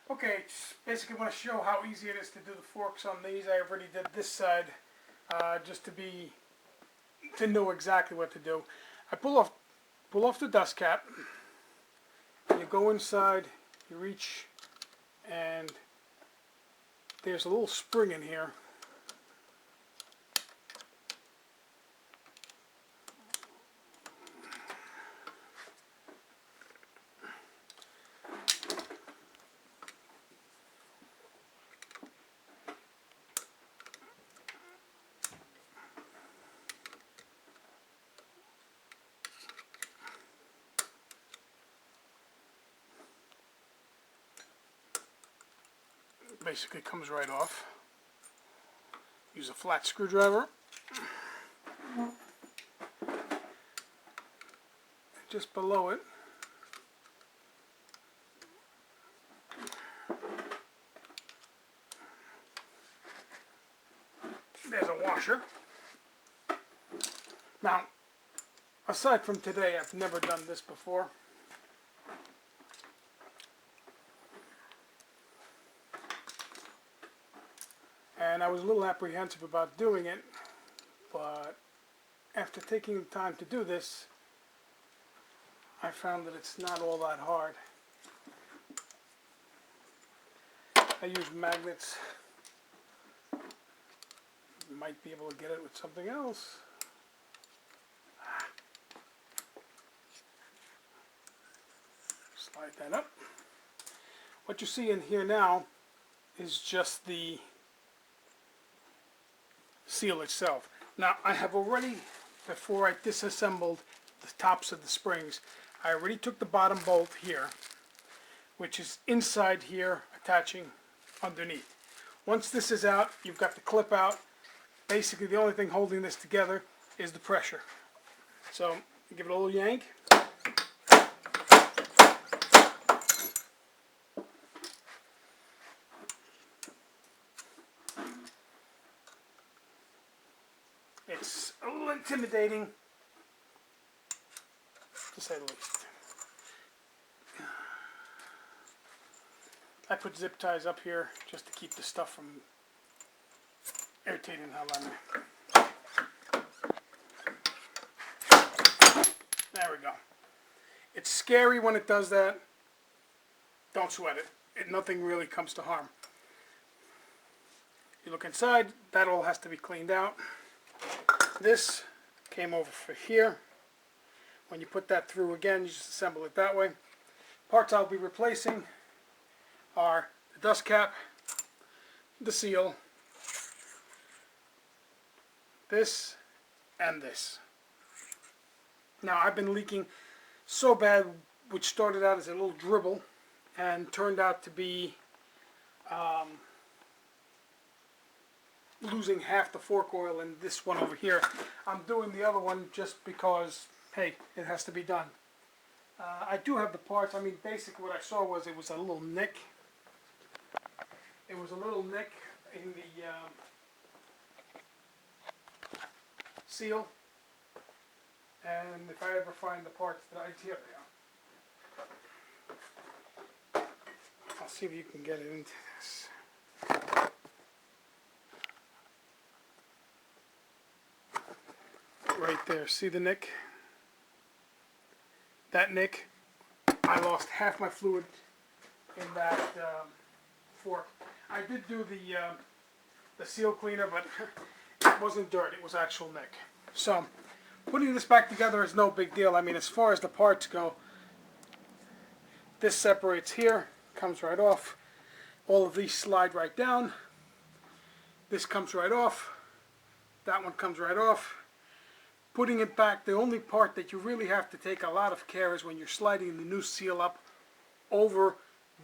Okay, just basically want to show how easy it is to do the forks on these. I already did this side just to know exactly what to do. I pull off the dust cap. You go inside, you reach, and there's a little spring in here. Basically comes right off. Use a flat screwdriver. Just below it, there's a washer. Now, aside from today, I've never done this before. And I was a little apprehensive about doing it, but after taking the time to do this, I found that it's not all that hard. I use magnets. You might be able to get it with something else. Slide that up. What you see in here now is just the seal itself. Now I have already, before I disassembled the tops of the springs, I already took the bottom bolt here, which is inside here, attaching underneath. Once this is out, you've got the clip out. Basically the only thing holding this together is the pressure. So give it a little yank. It's a little intimidating, to say the least. I put zip ties up here just to keep the stuff from irritating the hell out of me. There we go. It's scary when it does that. Don't sweat it. Nothing really comes to harm. You look inside, that all has to be cleaned out. This came over for here. When you put that through again, you just assemble it that way. Parts I'll be replacing are the dust cap, the seal, this, and this. Now I've been leaking so bad, which started out as a little dribble and turned out to be losing half the fork oil in this one over here. I'm doing the other one just because, hey, it has to be done. I do have the parts. I mean, basically what I saw was it was a little nick. It was a little nick in the seal. And if I ever find the parts that here they are. I'll see if you can get it into this. Right there, see the nick? That nick, I lost half my fluid in that fork. I did do the seal cleaner, but it wasn't dirt, it was actual nick. So, putting this back together is no big deal. I mean, as far as the parts go, this separates here, comes right off. All of these slide right down. This comes right off. That one comes right off. Putting it back, the only part that you really have to take a lot of care is when you're sliding the new seal up over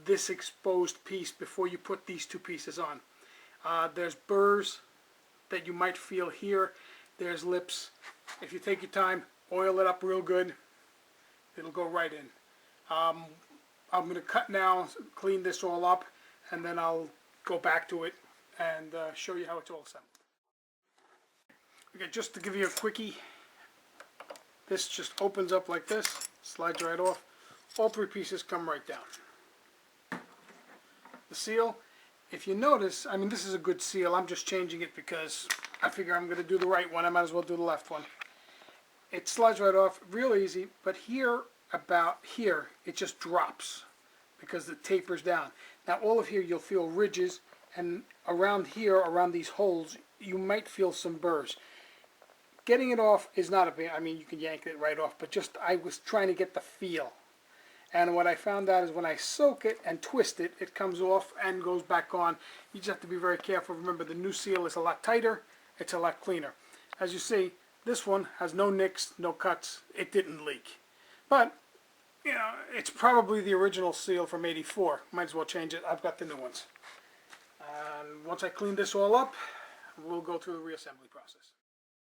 this exposed piece before you put these two pieces on. There's burrs that you might feel here. There's lips. If you take your time, oil it up real good, it'll go right in. I'm going to cut now, clean this all up, and then I'll go back to it and show you how it's all assembled. Okay, just to give you a quickie, this just opens up like this, slides right off. All three pieces come right down. the seal. If you notice, I mean, this is a good seal. I'm just changing it because I figure I'm going to do the right one. I might as well do the left one. It slides right off real easy, but here, about here, it just drops because it tapers down. Now all of here you'll feel ridges, and around here, around these holes, you might feel some burrs. Getting it off is not a big, I mean, you can yank it right off, but just I was trying to get the feel. And what I found out is when I soak it and twist it, it comes off and goes back on. You just have to be very careful. Remember, the new seal is a lot tighter. It's a lot cleaner. As you see, this one has no nicks, no cuts. It didn't leak. But, you know, it's probably the original seal from '84. Might as well change it. I've got the new ones. And once I clean this all up, we'll go through the reassembly process.